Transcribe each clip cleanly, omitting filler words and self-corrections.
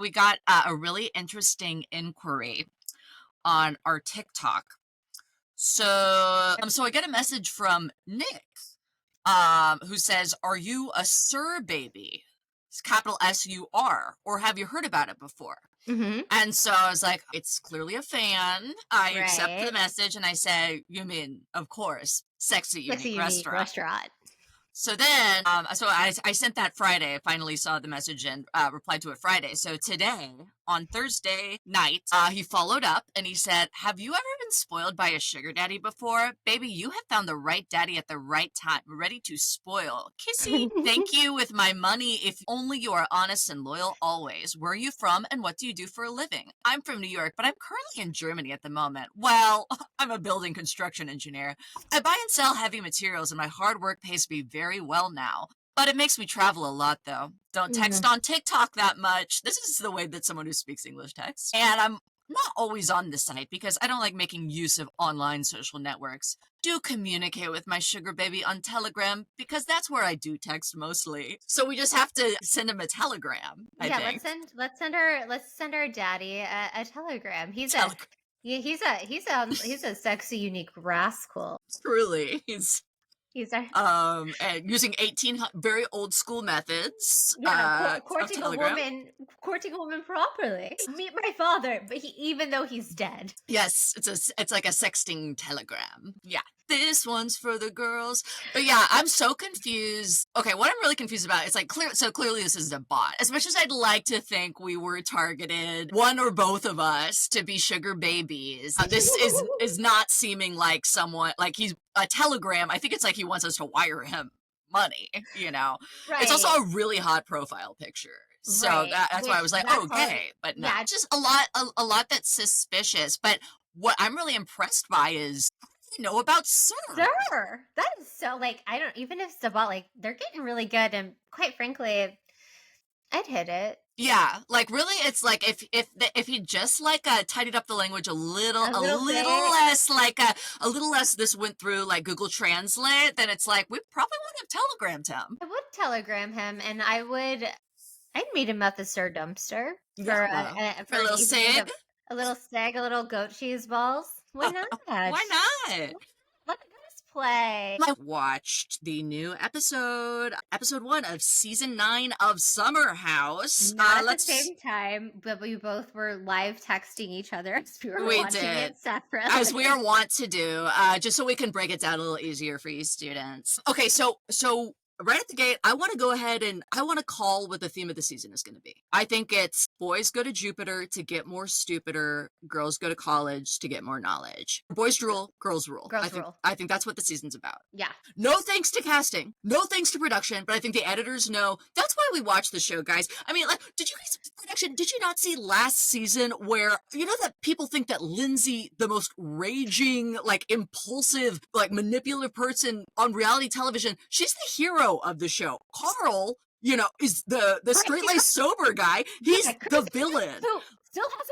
We got a really interesting inquiry on our TikTok. So I get a message from Nick, who says, "Are you a Sir baby? It's capital SUR, or have you heard about it before?" Mm-hmm. And so I was like, it's clearly a fan. I accept the Right. message and I say, "You mean, of course, Sexy Sexy Unique unique Restaurant." restaurant. So then, so I sent that Friday. I finally saw the message and replied to it Friday. So today, on Thursday night, he followed up and he said, "Have you ever been spoiled by a sugar daddy before? Baby, you have found the right daddy at the right time, ready to spoil. Kissy, thank you with my money if only you are honest and loyal always. Where are you from and what do you do for a living?" "I'm from New York, but I'm currently in Germany at the moment." "Well, I'm a building construction engineer. I buy and sell heavy materials and my hard work pays me very well now. But it makes me travel a lot though. Don't text on TikTok that much." This is the way that someone who speaks English texts. "And I'm not always on the site because I don't like making use of online social networks. Do communicate with my sugar baby on Telegram because that's where I do text mostly." So we just have to send him a telegram, I think. let's send our daddy a telegram. He's a sexy unique rascal. Truly, He's our and using very old school methods. courting a woman properly. Meet my father, but even though he's dead. Yes, it's like a sexting telegram. Yeah. "This one's for the girls." But yeah, I'm so confused. Okay, what I'm really confused about is like clearly this is a bot. As much as I'd like to think we were targeted, one or both of us, to be sugar babies, this is not seeming like someone like he's a telegram. I think it's like he wants us to wire him money, Right. It's also a really hot profile picture. So Right. that's why I was like, okay, but no, yeah. just a lot that's suspicious. But what I'm really impressed by is you know about Sir. Sure. That is so like I don't even if it's about like they're getting really good and quite frankly, I'd hit it. Yeah, like really, it's like if he just like tidied up the language a little bit. less, like a little less. This went through like Google Translate, then it's like we probably would have telegrammed him. I would telegram him and I'd meet him at the Sir Dumpster For a little seg. A little seg, a little goat cheese balls. Why not? Why not? Let us play. I watched the new episode 1 of season 9 of Summer House. Not at the same time, but we both were live texting each other as we were watching it separately. As we are wont to do, just so we can break it down a little easier for you students. Okay, so right at the gate, I want to go ahead and I want to call what the theme of the season is going to be. I think it's boys go to Jupiter to get more stupider, girls go to college to get more knowledge. Boys rule, girls rule. I think that's what the season's about. Yeah. No thanks to casting, no thanks to production, but I think the editors know that's why we watch the show, guys. I mean, like, did you not see last season where, that people think that Lindsay, the most raging, like, impulsive, like, manipulative person on reality television, she's the hero of the show. Carl, is the straight-laced sober guy. He's the villain. Who still has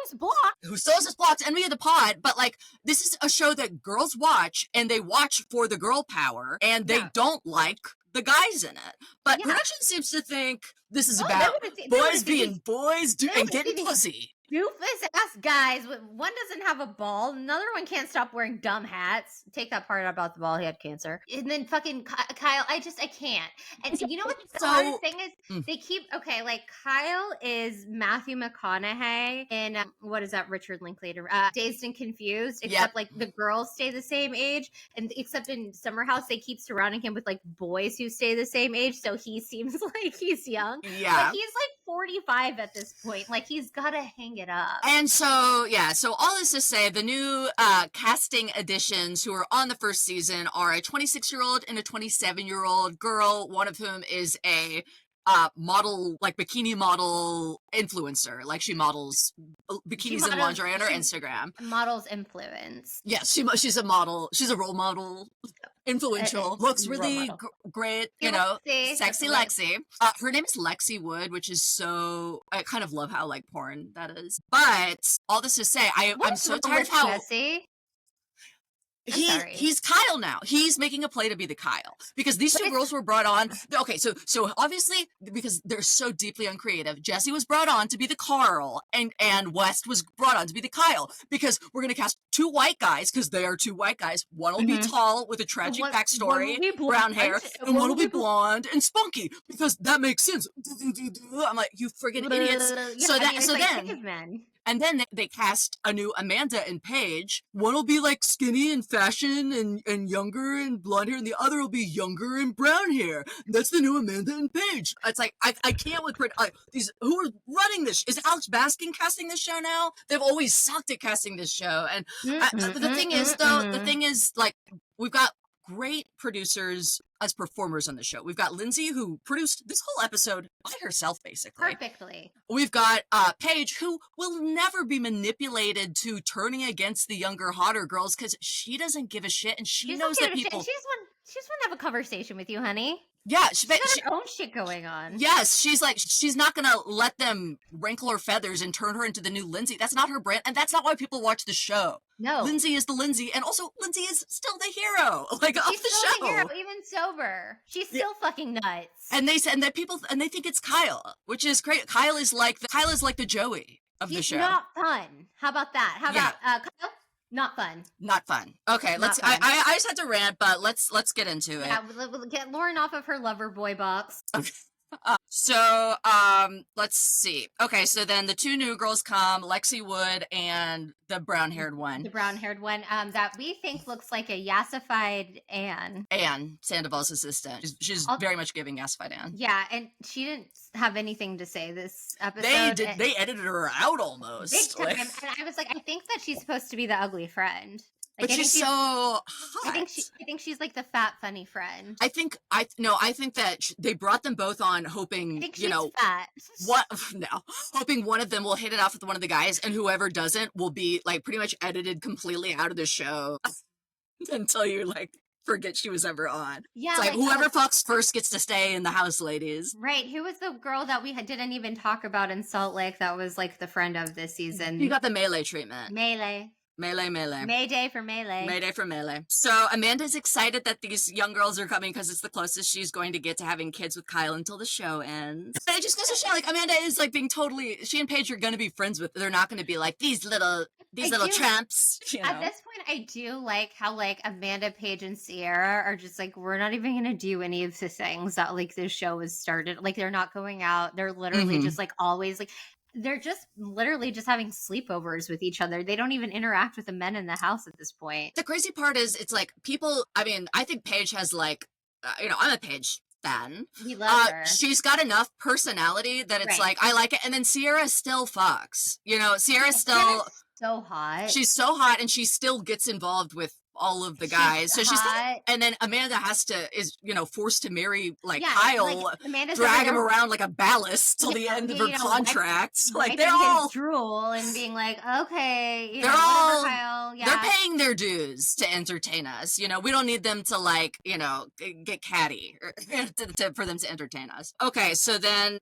his blocks. And we had the pod, but like this is a show that girls watch and they watch for the girl power and they don't like the guys in it. But production seems to think this is about boys being boys and getting pussy. Doofus ass guys. One doesn't have a ball. Another one can't stop wearing dumb hats. Take that part about the ball. He had cancer. And then fucking Kyle. I can't. And you know what the hardest thing is? They keep like Kyle is Matthew McConaughey in what is that? Richard Linklater. Dazed and Confused. Except like the girls stay the same age, and except in Summer House they keep surrounding him with like boys who stay the same age, so he seems like he's young. Yeah, but he's like 45 at this point. Like he's gotta hang it up. And so all this to say, the new casting additions who are on the first season are a 26-year-old and a 27-year-old girl, one of whom is a model, like bikini model influencer. Like she models bikinis and lingerie on her Instagram. Models influence. Yes, she's a model. She's a role model. Influential. Looks really great. Sexy Lexi. Her name is Lexi Wood, which is so. I kind of love how like porn that is. But all this to say, I'm so tired of how. Jesse? sorry. He's Kyle now. He's making a play to be the Kyle because these two girls were brought on. Okay, so obviously because they're so deeply uncreative, Jesse was brought on to be the Carl, and West was brought on to be the Kyle because we're gonna cast two white guys because they are two white guys. One will be tall with a tragic backstory, brown hair, and one will be blonde and spunky because that makes sense. I'm like, you friggin' idiots. And then they cast a new Amanda and Paige. One will be like skinny and fashion and younger and blonde hair, and the other will be younger and brown hair. That's the new Amanda and Paige. It's like, I can't with these, who are running this? Is Alex Baskin casting this show now? They've always sucked at casting this show. And the thing is, like, we've got great producers as performers on the show. We've got Lindsay, who produced this whole episode by herself, basically. Perfectly. We've got Paige, who will never be manipulated to turning against the younger, hotter girls because she doesn't give a shit, and she knows that people. She just want to have a conversation with you, honey. Yeah, she's got her own shit going on. Yes, she's not gonna let them wrinkle her feathers and turn her into the new Lindsay. That's not her brand, and that's not why people watch the show. No, Lindsay is the Lindsay, and also Lindsay is still the hero, like of the show. The hero, even sober. She's still fucking nuts. And they said that people they think it's Kyle, which is great. Kyle is like the Joey of the show. He's not fun. How about that? How about Kyle? Not fun. Not fun. Okay, I just had to rant, but let's get into it. Yeah, we'll get Lauren off of her lover boy box. Okay. Let's see. Okay, so then the two new girls come, Lexi Wood and the brown-haired one. The brown-haired one, that we think looks like a yassified Anne. Anne, Sandoval's assistant. She's very much giving yassified Anne. Yeah, and she didn't have anything to say this episode. They edited her out almost. Big time. And I was like, I think that she's supposed to be the ugly friend. Like, but she's so hot. I think she's like the fat, funny friend. I think that they brought them both on hoping, fat. Hoping one of them will hit it off with one of the guys, and whoever doesn't will be like pretty much edited completely out of the show until you like forget she was ever on. Yeah, it's like whoever fucks first gets to stay in the house, ladies. Right. Who was the girl that we didn't even talk about in Salt Lake that was like the friend of this season? You got the melee treatment. Melee. Mayday for Melee. Mayday for Melee. So Amanda's excited that these young girls are coming because it's the closest she's going to get to having kids with Kyle until the show ends. And it just goes to show, like, Amanda is like being totally. She and Paige are going to be friends with. They're not going to be like these little tramps. At this point, I do like how like Amanda, Paige, and Sierra are just like, we're not even going to do any of the things that like this show has started. Like they're not going out. They're literally just like always like. They're just literally just having sleepovers with each other. They don't even interact with the men in the house at this point. The crazy part is it's like people, I mean, I think Paige has like, I'm a Paige fan. We love her. She's got enough personality that it's like, I like it. And then Sierra still fucks. Sierra's still so hot. She's so hot and she still gets involved with all of the guys. She's still, and then Amanda is forced to marry Kyle, like, drag him around like a ballast till the end of her contract. Like they're all drool and being like, okay, they're all Kyle, they're paying their dues to entertain us. We don't need them to get catty for them to entertain us. Okay, so then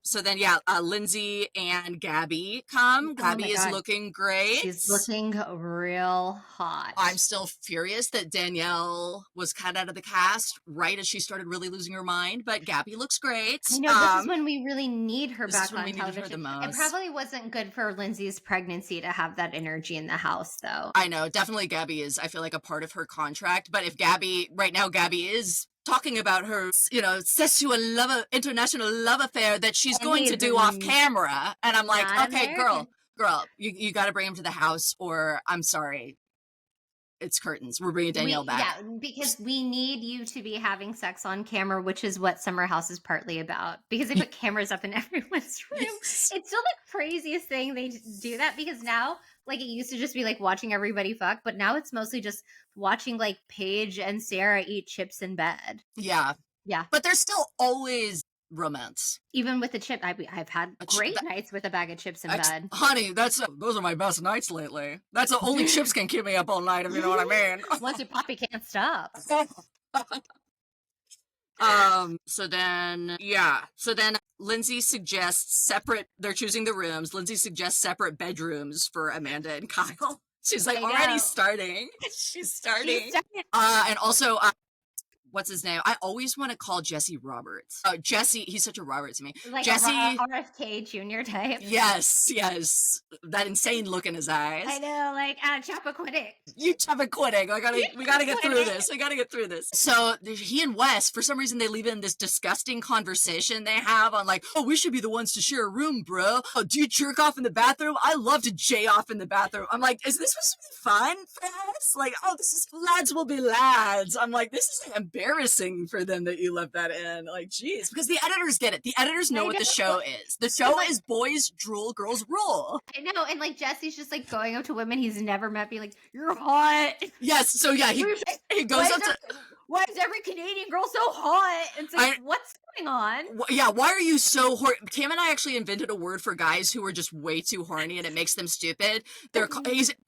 Lindsay and Gabby come. Gabby is looking great. She's looking real hot. I'm still furious that Danielle was cut out of the cast right as she started really losing her mind, but Gabby looks great. I know, this is when we really need her back on television. Her the most. It probably wasn't good for Lindsay's pregnancy to have that energy in the house, though. I know, definitely Gabby is, I feel like, a part of her contract, but if Gabby is talking about her, sexual international love affair that she's going to do off camera, and I'm like, okay, American. girl, you got to bring him to the house, or I'm sorry. It's curtains. We're bringing Danielle back. Yeah, because we need you to be having sex on camera, which is what Summer House is partly about. Because they put cameras up in everyone's room. Yes. It's still the craziest thing they do that, because now, like, it used to just be like watching everybody fuck, but now it's mostly just watching like Paige and Sarah eat chips in bed. Yeah. Yeah. But there's still always romance. Even with the chip, I've had great nights with a bag of chips in bed. Honey, those are my best nights lately. That's the only chips can keep me up all night, if you know what I mean. Once your poppy can't stop. So then Lindsay suggests they're choosing the rooms. Lindsay suggests separate bedrooms for Amanda and Kyle. She's like I already know. starting. She's starting. She's starting. And also, what's his name? I always want to call Jesse Roberts. Jesse, he's such a Robert to me. Like Jesse, a RFK Jr. type. yes, that insane look in his eyes. I know, like Chappaquiddick. You Chappaquiddick. We gotta get through this. We gotta get through this. So he and Wes, for some reason, they leave in this disgusting conversation they have on like, oh, we should be the ones to share a room, bro. Oh, do you jerk off in the bathroom? I love to J off in the bathroom. I'm like, is this supposed to be fun for us? Like, oh, this is lads will be lads. I'm like, this is like, embarrassing for them that you left that in. Like, geez, because the editors get it. The editors know what the show is. The show is boys drool, girls rule. I know, and like Jesse's just like going up to women he's never met, being like, "You're hot." Yes, so yeah, he goes up to. Why is every Canadian girl so hot? And so what's going on? Yeah, why are you so horny? Cam and I actually invented a word for guys who are just way too horny and it makes them stupid.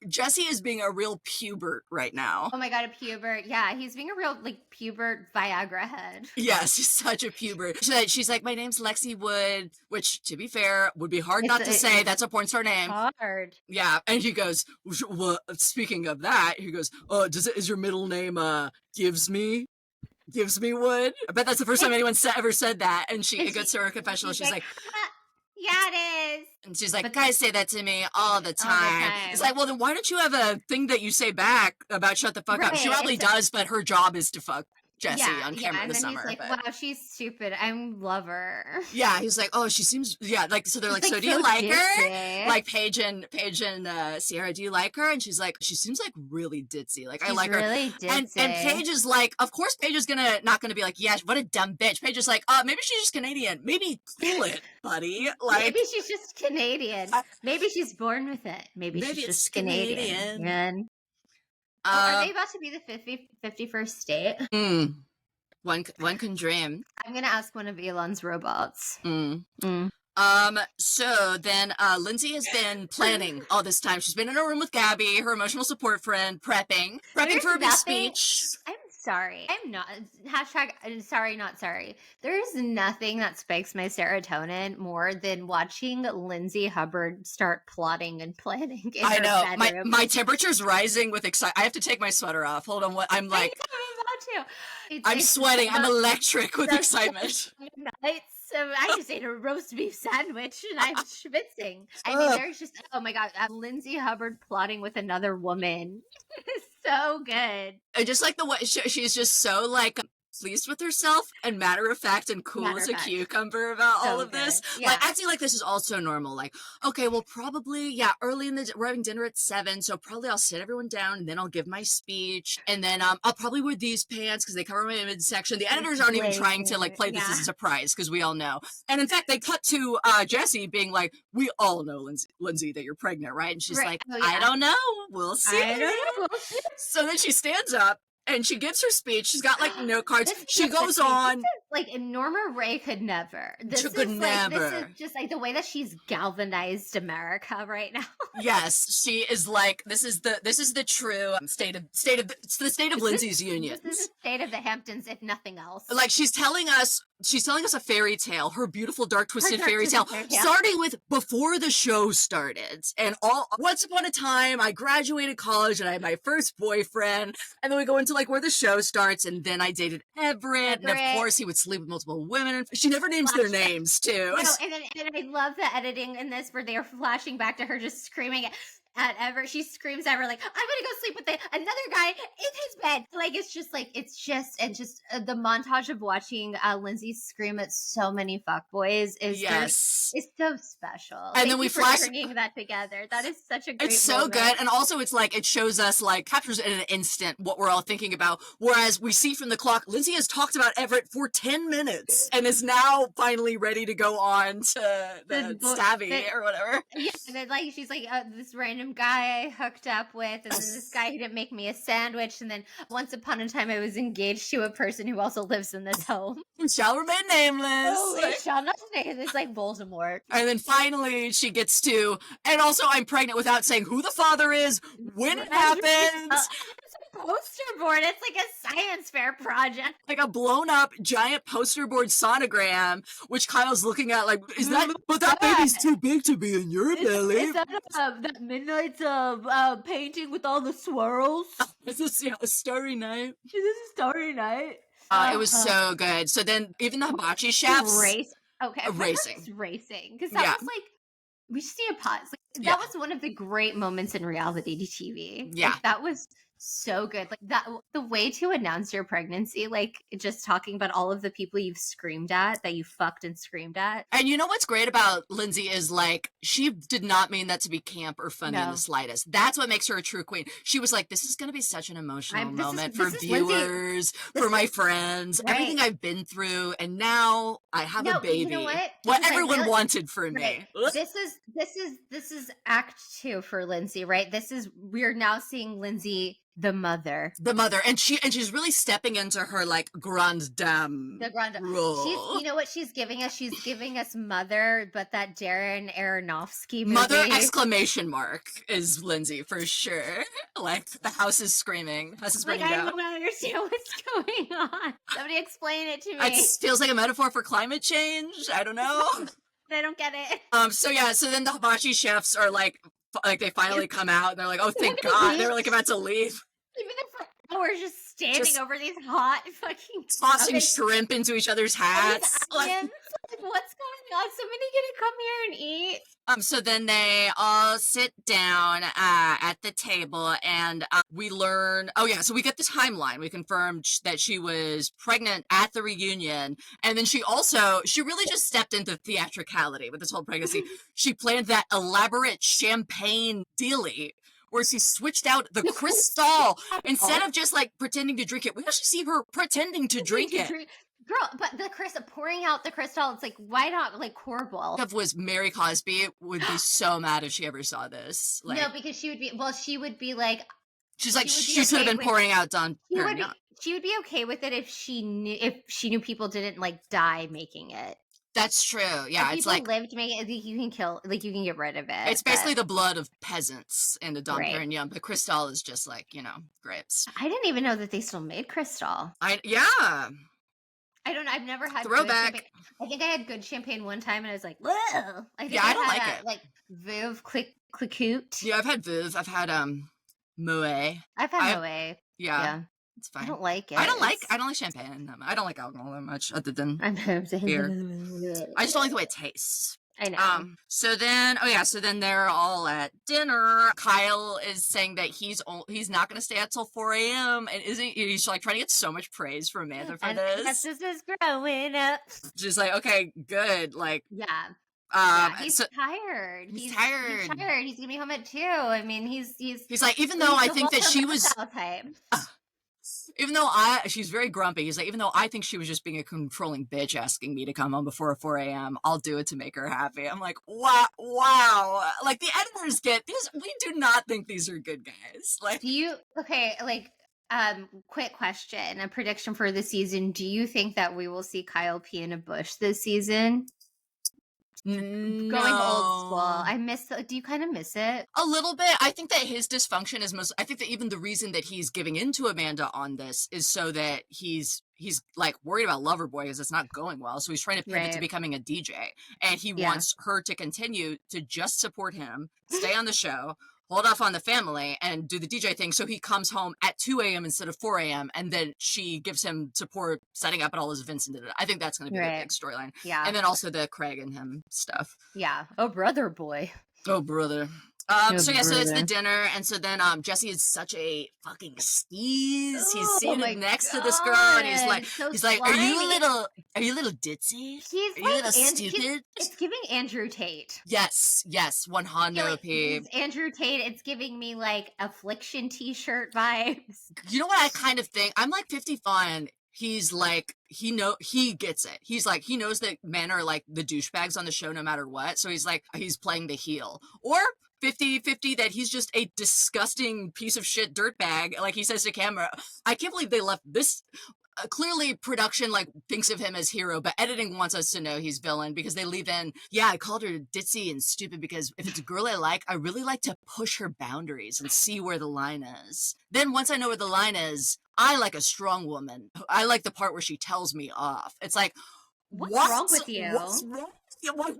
Jesse is being a real pubert right now. Oh my god, a pubert. Yeah, he's being a real like pubert Viagra head. Yes, he's such a pubert. She's like, my name's Lexi Wood, which to be fair, would be hard not to say. That's a porn star name. Hard. Yeah, and he goes, well, speaking of that, he goes, oh, is your middle name Gives me Wood? I bet that's the first time anyone ever said that. And it goes to her confessional. She's like, yeah, it is. And she's like, but guys say that to me all the time. It's like, well, then why don't you have a thing that you say back about shut the fuck up? She probably does, but her job is to fuck Jesse on camera this summer. He's like, wow, she's stupid. I love her. Yeah, he's like, oh, she seems, like, so they're like, so do you like her? Like Paige and Sierra, do you like her? And she's like, she seems like really ditzy. Like, I like her. Really ditzy. And Paige is like, of course Paige is not gonna be like, yeah, what a dumb bitch. Paige is like, maybe she's just Canadian. Maybe cool it, buddy. Like, maybe she's just Canadian. Maybe she's born with it. Maybe she's just Canadian. Are they about to be the 51st state? One can dream. I'm gonna ask one of Elon's robots. So then Lindsay has been planning all this time. She's been in a room with Gabby, her emotional support friend, prepping for a big speech. I'm sorry. I'm not. # not sorry. There's nothing that spikes my serotonin more than watching Lindsay Hubbard start plotting and planning in her bedroom. My temperature's rising with excitement. I have to take my sweater off. Hold on. I'm like, I'm sweating. I'm electric with excitement. I just ate a roast beef sandwich and I'm schwitzing. I mean, there's just, oh my god, Lindsay Hubbard plotting with another woman. So good. I just like the way she's just so like pleased with herself and matter of fact and cool as a cucumber about all of this. Yeah. Like acting like this is also normal. Like, okay, well probably, early in we're having dinner at 7, so probably I'll sit everyone down and then I'll give my speech. And then I'll probably wear these pants because they cover my midsection. The editors aren't even trying to like play this as a surprise because we all know. And in fact, they cut to Jessie being like, we all know, Lindsay, that you're pregnant, right? And she's like, I don't know. We'll see. I don't know. So then she stands up and she gives her speech. She's got like note cards. She goes on. Like Norma Ray could never. This is just like the way that she's galvanized America right now. Yes, she is like this is the true state of Lindsay's union. This is the state of the Hamptons, if nothing else. Like she's telling us a fairy tale, her beautiful dark twisted fairy tale, starting with before the show started. And once upon a time I graduated college and I had my first boyfriend, and then we go into like where the show starts, and then I dated Everett. And of course he would sleep with multiple women. She never names their names too. No, and I love the editing in this where they're flashing back to her just screaming at Everett. She screams at her like, I'm gonna go sleep with another guy in his bed. Like the montage of watching Lindsay scream at so many fuckboys is so special. And then we flash bringing that together. That is such a great It's so moment. good. And also it's like it shows us like captures in an instant what we're all thinking about. Whereas we see from the clock, Lindsay has talked about Everett for 10 minutes and is now finally ready to go on to the stabby or whatever. Yeah, and then like she's like this random guy I hooked up with, and then this guy who didn't make me a sandwich, and then once upon a time I was engaged to a person who also lives in this home. Shall remain nameless. Oh, it shall not name. It's like Voldemort. And then finally she gets to, and also I'm pregnant without saying who the father is, when it happens. poster board. It's like a science fair project. Like a blown up giant poster board sonogram, which Kyle's looking at like, is that, but that baby's too big to be in your belly. Is that that midnight painting with all the swirls? Is this a starry night? Is this a starry night? It was so good. So then even the hibachi chefs. Okay, racing. Racing. Because that was like, we just need a pause. Like, that was one of the great moments in reality TV. Yeah. Like, that was so good. Like that, the way to announce your pregnancy, like just talking about all of the people you've screamed at, that you fucked and screamed at. And you know what's great about Lindsay is like, she did not mean that to be camp or funny in the slightest. That's what makes her a true queen. She was like, this is going to be such an emotional moment for viewers, for my friends, everything I've been through. And now I have a baby. You know what everyone wanted for me. This is act 2 for Lindsay, right? We're now seeing Lindsay the mother, and she's really stepping into her like grande dame role. You know what she's giving us? She's giving us mother, but that Darren Aronofsky movie. Mother exclamation mark is Lindsay for sure. Like the house is screaming. House is burning down. I don't understand what's going on. Somebody explain it to me. It feels like a metaphor for climate change. I don't know. I don't get it. So then the hibachi chefs are like they finally come out and they're like, oh thank God. They were like about to leave. Even if we're just standing over these hot fucking tossing shrimp into each other's hats. Like, what's going on? Somebody gonna come here and eat? So then they all sit down at the table and we learn, so we get the timeline. We confirmed that she was pregnant at the reunion. And then she really just stepped into theatricality with this whole pregnancy. She planned that elaborate champagne dealie where she switched out the crystal instead of just like pretending to drink it. We actually see her pretending to drink it. Girl, but pouring out the crystal, it's like, why not like horrible? Was Mary Cosby would be so mad if she ever saw this. Like, no, because she would be like, she's like, she should have been pouring out Don. She would be okay with it if she knew people didn't like die making it. That's true. Yeah, it's like lived making it. You can kill, like you can get rid of it. It's basically the blood of peasants in the Dom Perignon, but Cristal is just like grapes. I didn't even know that they still made Cristal. I don't know. I've never had throwback. I think I had good champagne one time, and I was like, whoa. I don't like it. Like Veuve Clicquot. Yeah, I've had Veuve. I've had Moet. I've had Moet. Yeah. It's fine. I don't like it. I don't like champagne. I don't like alcohol that much, other than beer. I just don't like the way it tastes. I know. So then they're all at dinner. Kyle is saying that he's not going to stay out till 4 a.m. and he's like trying to get so much praise from Amanda for this. This is growing up. Just like, okay, good. Like, he's tired. He's tired. He's tired. He's gonna be home at 2. I mean, he's like, even though I think that she was. Even though she's very grumpy. He's like, even though I think she was just being a controlling bitch asking me to come home before 4 a.m., I'll do it to make her happy. I'm like, wow. Like, the editors get these. We do not think these are good guys. Like, quick question, a prediction for the season. Do you think that we will see Kyle pee in a bush this season? No. Going old school. Do you kind of miss it? A little bit. I think that his dysfunction is I think that even the reason that he's giving into Amanda on this is so that he's like worried about Loverboy because it's not going well. So he's trying to pivot to becoming a DJ. And he wants her to continue to just support him, stay on the show, hold off on the family, and do the DJ thing. So he comes home at 2 a.m. instead of 4 a.m. And then she gives him support setting up at all his events and I think that's going to be the big storyline. Yeah. And then also the Craig and him stuff. Yeah. Oh, brother boy. Oh, brother. So it's the dinner, and so then Jesse is such a fucking skis. He's seated next to this girl, and he's like, are you a little ditzy? Are you a little stupid? It's giving Andrew Tate. Yes, 100 p. It's Andrew Tate. It's giving me like Affliction t-shirt vibes. You know what I kind of think? I'm like 55. He's like, he gets it. He's like, he knows that men are like the douchebags on the show no matter what. So he's playing the heel. Or 50-50 that he's just a disgusting piece of shit dirtbag. Like he says to camera, I can't believe they left this. clearly production like thinks of him as hero, but editing wants us to know he's villain because they leave in, yeah, I called her ditzy and stupid because if it's a girl I really like to push her boundaries and see where the line is. Then once I know where the line is, I like a strong woman. I like the part where she tells me off. It's like, what's wrong with you? What's wrong? Why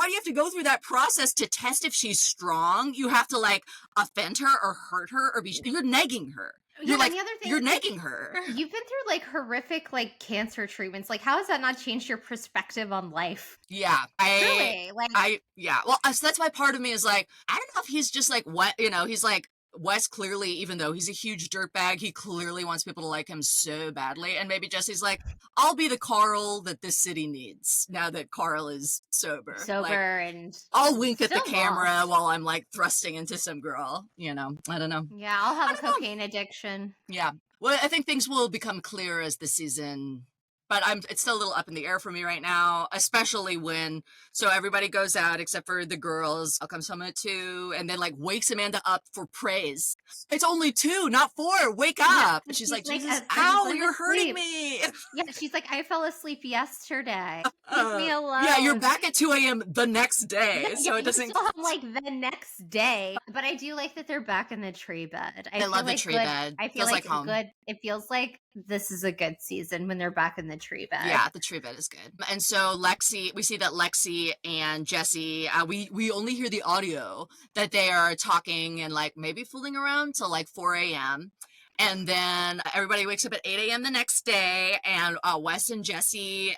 do you have to go through that process to test if she's strong? You have to like offend her or hurt her or you're negging her. You're like, the other thing you're negging her. You've been through like horrific like cancer treatments. Like, how has that not changed your perspective on life? Yeah, Well, so that's why part of me is like, I don't know if he's just like what he's like. Wes clearly, even though he's a huge dirtbag, he clearly wants people to like him so badly. And maybe Jesse's like, I'll be the Carl that this city needs now that Carl is sober. And I'll wink at the camera while I'm like thrusting into some girl. I don't know. Yeah, I'll have a cocaine addiction. Yeah. Well, I think things will become clearer as the season. But it's still a little up in the air for me right now, especially when, so everybody goes out except for the girls. I'll come home at 2 and then like wakes Amanda up for praise. It's only 2, not 4. Wake up. And she's like, Jesus, ow, you're hurting me. Yeah, she's like, I fell asleep yesterday. Leave me alone. Yeah, you're back at 2 a.m. the next day. So it doesn't. Still have, like the next day. But I do like that they're back in the tree bed. I love the tree bed. I feel like home. Good. It feels like this is a good season when they're back in the tree bed. Yeah, the tree bed is good. And so we see that Lexi and Jesse, we only hear the audio that they are talking and like maybe fooling around till like 4 a.m. And then everybody wakes up at 8 a.m. the next day, and Wes and Jesse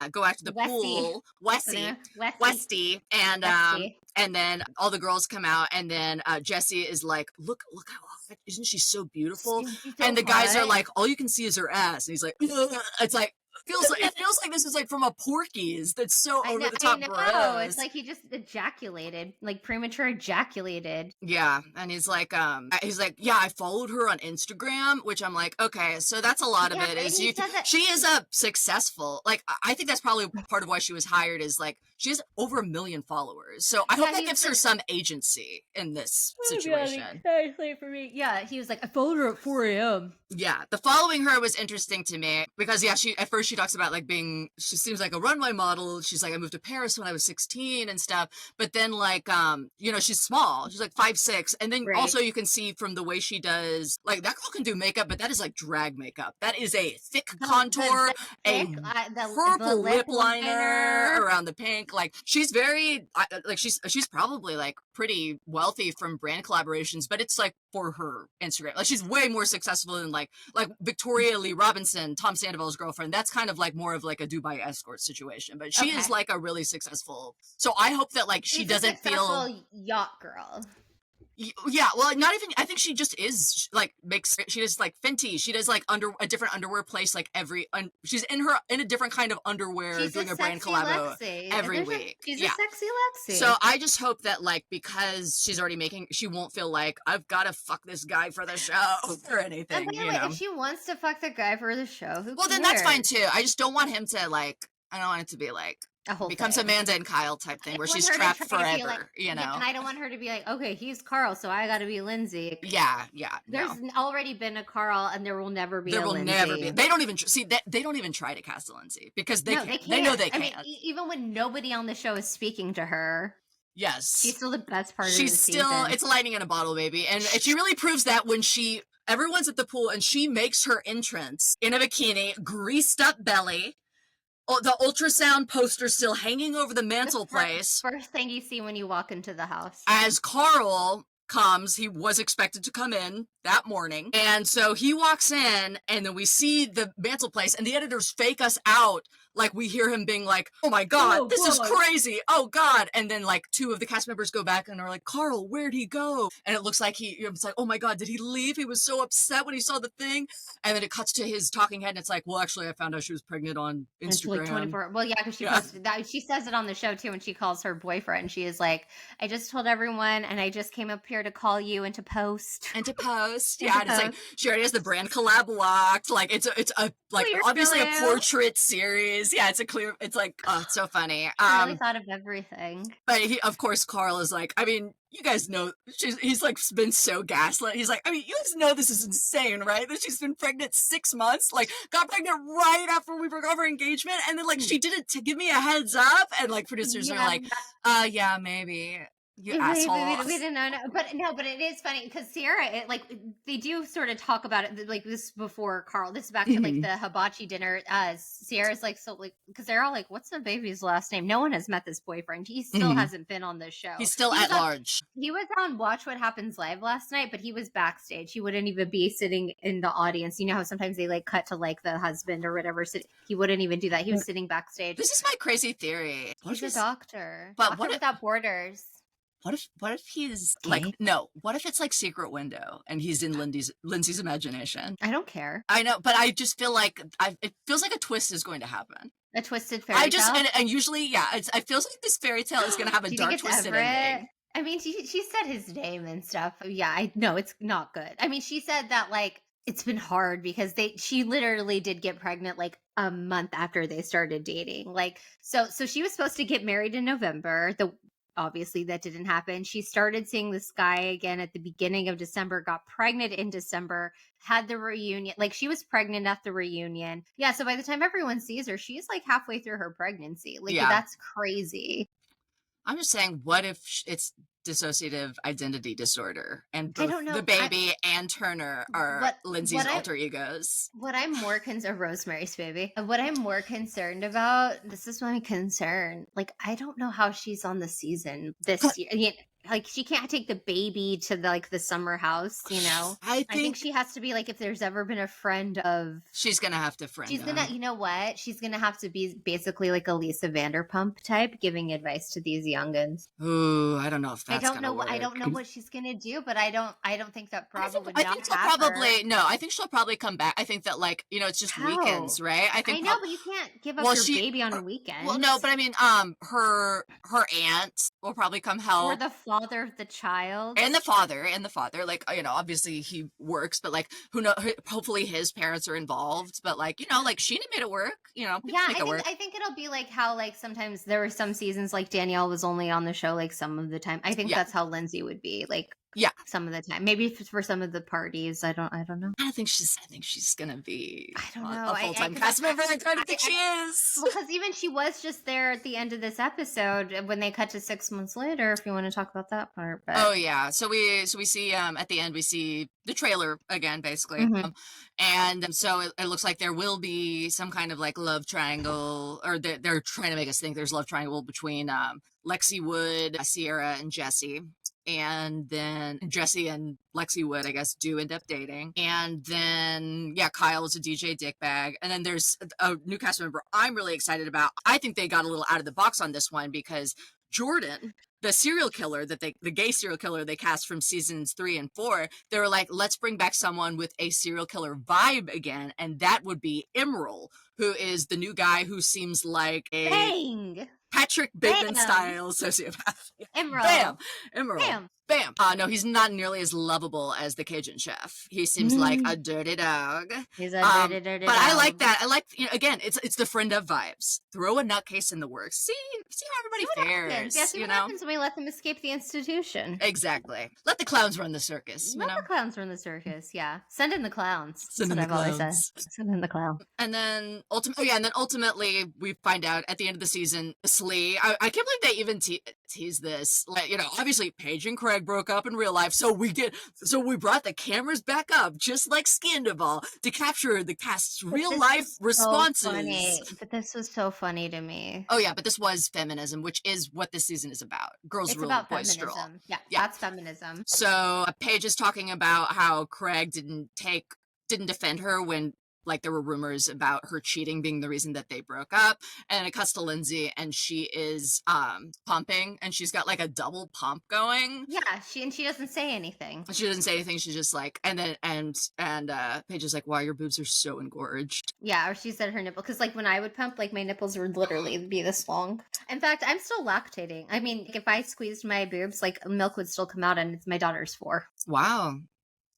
go out to the pool. Westy. And then all the girls come out, and then Jesse is like, look how hot, isn't she so beautiful? And the guys are like, all you can see is her ass. And he's like, ugh. It's like, it feels like this is like from a Porky's. That's so over the top gross. It's like he just ejaculated, like premature ejaculated. Yeah, and he's like, yeah, I followed her on Instagram, which I'm like, okay, so that's a lot of it. Is she is a successful, like, I think that's probably part of why she was hired. Is like she has over 1 million followers, so I hope that gives her some agency in this situation. Exactly for me. Yeah, he was like, I followed her at 4 a.m. Yeah, the following her was interesting to me because at first she talks about like she seems like a runway model. She's like, I moved to Paris when I was 16 and stuff. But then like, she's small. She's like 5'6". And then also you can see from the way she does, like that girl can do makeup, but that is like drag makeup. That is a thick contour, the purple lip liner around the pink. Like she's very, like she's probably like pretty wealthy from brand collaborations, but it's like for her Instagram. Like she's way more successful than like Victoria Lee Robinson, Tom Sandoval's girlfriend. That's kind of like more of like a Dubai escort situation, but she is like a really successful. So I hope that like she doesn't feel yacht girl. Yeah, well, not even. I think she just is like she does like Fenty. She does like a different underwear place like she's in a different kind of underwear doing a brand collab every week. She's a sexy Lexi. So I just hope that like because she's already she won't feel like I've got to fuck this guy for the show or anything. If she wants to fuck the guy for the show, then that's fine too. I just don't want him to like. I don't want it to be like. Becomes Amanda and Kyle type thing where she's trapped forever, like, And I don't want her to be like, okay, he's Carl, so I got to be Lindsay. Yeah. There's already been a Carl, and there will never be a Lindsay. Never be. They don't even they don't even try to cast a Lindsay because they can't. They know they can't. I mean, even when nobody on the show is speaking to her. Yes, she's still the best part of the season. She's still, it's lightning in a bottle, baby. And she really proves that when everyone's at the pool and she makes her entrance in a bikini, greased up belly. Oh, the ultrasound poster still hanging over the mantelpiece. First thing you see when you walk into the house. As Carl comes, he was expected to come in that morning. And so he walks in, and then we see the mantelpiece, and the editors fake us out. Like, we hear him being like, oh my God, this is crazy. Oh God. And then like 2 of the cast members go back and are like, Carl, where'd he go? And it looks like it's like, oh my God, did he leave? He was so upset when he saw the thing. And then it cuts to his talking head and it's like, well, actually I found out she was pregnant on Instagram. Like 24. Well, yeah, because she posted that. She says it on the show too when she calls her boyfriend. She is like, I just told everyone and I just came up here to call you into post. Yeah, and it's like she already has the brand collab locked. Like it's a like Clear obviously a Filio. portrait series. Yeah, it's like it's so funny. I really thought of everything. But of course Carl is like, I mean, you guys know he's like been so gaslit. He's like, I mean, you guys know this is insane, right? That she's been pregnant 6 months, like got pregnant right after we broke off our engagement, and then like she did it to give me a heads up, and like producers are like, yeah, maybe. You asshole. We didn't know, but it is funny because Sierra, they do sort of talk about it like this before Carl. This is back to like the hibachi dinner. Sierra's like, so like, because they're all like, what's the baby's last name? No one has met this boyfriend. He still hasn't been on this show. He's still at large. He was on Watch What Happens Live last night, but he was backstage. He wouldn't even be sitting in the audience. You know how sometimes they like cut to like the husband or whatever. So he wouldn't even do that. He was sitting backstage. This is my crazy theory. He's a doctor. But Doctor Without Borders. What if he's like, no, what if it's like Secret Window and he's in Lindsay's imagination? I don't care. I know, but I just feel like it feels like a twist is going to happen. A twisted fairy tale? And usually, yeah, it feels like this fairy tale is going to have a dark twisted ending. I mean, she said his name and stuff. Yeah, I know it's not good. I mean, she said that like it's been hard because she literally did get pregnant like a month after they started dating. Like, so she was supposed to get married in November. Obviously that didn't happen. She started seeing this guy again at the beginning of December, got pregnant in December, had the reunion. Like she was pregnant at the reunion. Yeah. So by the time everyone sees her, she's like halfway through her pregnancy. Like that's crazy. I'm just saying, what if it's dissociative identity disorder and both the baby and Turner are Lindsay's alter egos? What I'm more concerned, Rosemary's Baby. What I'm more concerned about, this is my concern. Like, I don't know how she's on the season this year. Like she can't take the baby to the summer house, you know. I think she has to be like, if there's ever been a friend of, she's gonna have to friend. She's gonna, you know what? She's gonna have to be basically like a Lisa Vanderpump type, giving advice to these youngins. Ooh, I don't know if that's gonna work. I don't know what she's gonna do, but I don't think that probably would I not think she'll probably no. I think she'll probably come back. I think that it's just weekends, right? I know, but you can't give up your baby on a weekend. Well, no, but I mean, her aunt will probably come help. Or the father of the child. And the father. Like, obviously he works, but like, who knows? Hopefully his parents are involved. But like, like Sheena made it work. Yeah, I think it'll be like how like sometimes there were some seasons like Danielle was only on the show like some of the time. I think that's how Lindsay would be like. Yeah, some of the time, maybe for some of the parties. I don't know. I think she's gonna be. I don't know. A full-time cast member. I don't think she is. Because even she was just there at the end of this episode when they cut to 6 months later. If you want to talk about that part. But. Oh yeah, so we see at the end we see the trailer again basically, and so it looks like there will be some kind of like love triangle, or they're trying to make us think there's love triangle between Lexi Wood, Sierra, and Jesse. And then Jesse and Lexi Wood, I guess, do end up dating. And then, Kyle is a DJ dickbag. And then there's a new cast member I'm really excited about. I think they got a little out of the box on this one because Jordan, the serial killer the gay serial killer they cast from seasons 3 and 4, they were like, let's bring back someone with a serial killer vibe again. And that would be Emerald, who is the new guy who seems like a... Bang! Patrick Bateman style sociopath. Emerald. Bam. Emerald. Bam. No, he's not nearly as lovable as the Cajun chef. He seems like a dirty dog. He's a dirty dog. But I like that. I like, again, it's the friend of vibes. Throw a nutcase in the works. See how everybody fares. Yeah, see what happens when we let them escape the institution. Exactly. Let the clowns run the circus. Let the clowns run the circus. Yeah. Send in the clowns. Send in the clown. And then ultimately we find out at the end of the season, Slee. I can't believe they even tease this. Like, obviously Paige and Craig broke up in real life, so we brought the cameras back up, just like Scandival, to capture the cast's real life responses. Funny. But this was so funny to me. Oh yeah, but this was feminism, which is what this season is about. Girls rule, boys stroll. Yeah, that's feminism. So Paige is talking about how Craig didn't defend her when like there were rumors about her cheating being the reason that they broke up. And it cuts to Lindsay, and she is pumping, and she's got like a double pump going. Yeah, she doesn't say anything. She doesn't say anything. She's just like, and then Paige is like, "Wow, your boobs are so engorged." Yeah, or she said her nipple, because like when I would pump, like my nipples would literally be this long. In fact, I'm still lactating. I mean, if I squeezed my boobs, like milk would still come out, and it's my daughter's 4. Wow.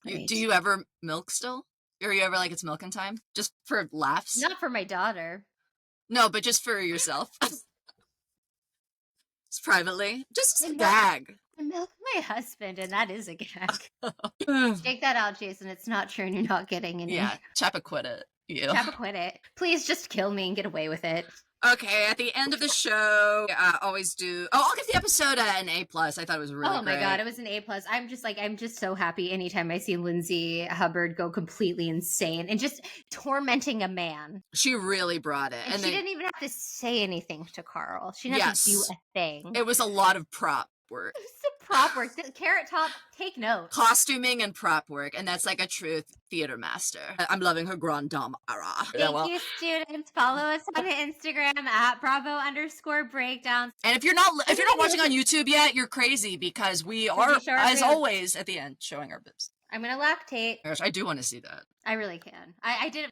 Right. Do you ever milk still? Or you ever like it's milking time? Just for laughs? Not for my daughter. No, but just for yourself. Just privately. Just I a milk- gag. I milk my husband, and that is a gag. Take that out, Jason. It's not true, and you're not getting any. Yeah, Chappaquiddick it. You. Chappaquiddick. Please just kill me and get away with it. Okay, at the end of the show, always do. Oh, I'll give the episode an A+. I thought it was really Oh my great. god, it was an A+. I'm just so happy anytime I see Lindsay Hubbard go completely insane and just tormenting a man. She really brought it. And she didn't even have to say anything to Carl. She didn't have to do a thing. It was a lot of prop work. It was some prop work. Carrot Top, take note. Costuming and prop work, and that's like a true theater master. I'm loving her grand dame era. Thank you, students. Follow us on Instagram at Bravo_breakdowns. And if you're not watching on YouTube yet, you're crazy, because we are, as always, at the end showing our boobs. I'm gonna lactate. Gosh, I do want to see that. I really can. I did it